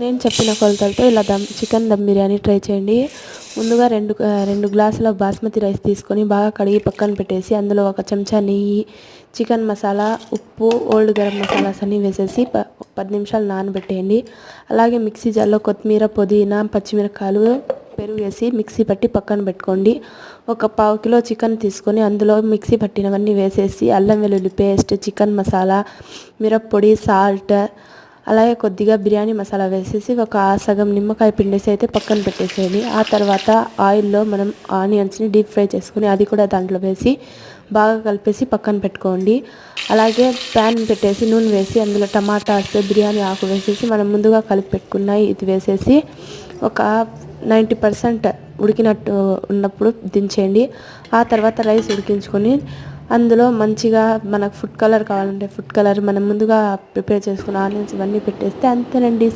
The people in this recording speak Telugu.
నేను చెప్పిన కొలతలతో ఇలా చికెన్ దమ్ బిర్యానీ ట్రై చేయండి. ముందుగా రెండు గ్లాసుల బాస్మతి రైస్ తీసుకొని బాగా కడిగి పక్కన పెట్టేసి అందులో ఒక చెంచా నెయ్యి, చికెన్ మసాలా, ఉప్పు, ఓల్డ్ గరం మసాలాస్ అన్నీ వేసేసి 10 నిమిషాలు నానబెట్టేయండి. అలాగే మిక్సీ జార్లో కొత్తిమీర, పుదీనా, పచ్చిమిరపకాయలు, పెరుగు వేసి మిక్సీ పట్టి పక్కన పెట్టుకోండి. ఒక పావు కిలో చికెన్ తీసుకొని అందులో మిక్సీ పట్టినవన్నీ వేసేసి అల్లం వెల్లుల్లి పేస్ట్, చికెన్ మసాలా, మిరప్పొడి, సాల్ట్, అలాగే కొద్దిగా బిర్యానీ మసాలా వేసేసి ఒక సగం నిమ్మకాయ పిండేసి అయితే పక్కన పెట్టేసేయండి. ఆ తర్వాత ఆయిల్లో మనం ఆనియన్స్ని డీప్ ఫ్రై చేసుకుని అది కూడా దాంట్లో వేసి బాగా కలిపేసి పక్కన పెట్టుకోండి. అలాగే ప్యాన్ పెట్టేసి నూనె వేసి అందులో టమాటాస్, బిర్యానీ ఆకు వేసేసి మనం ముందుగా కలిపి పెట్టుకున్నాయి ఇది వేసేసి ఒక 90% ఉడికినట్టు ఉన్నప్పుడు దించేయండి. ఆ తర్వాత రైస్ ఉడికించుకొని అందులో మంచిగా మనకు ఫుడ్ కలర్ కావాలంటే ఫుడ్ కలర్, మనం ముందుగా ప్రిపేర్ చేసుకున్న ఆనియన్స్ ఇవన్నీ పెట్టేస్తే అంతేనండి.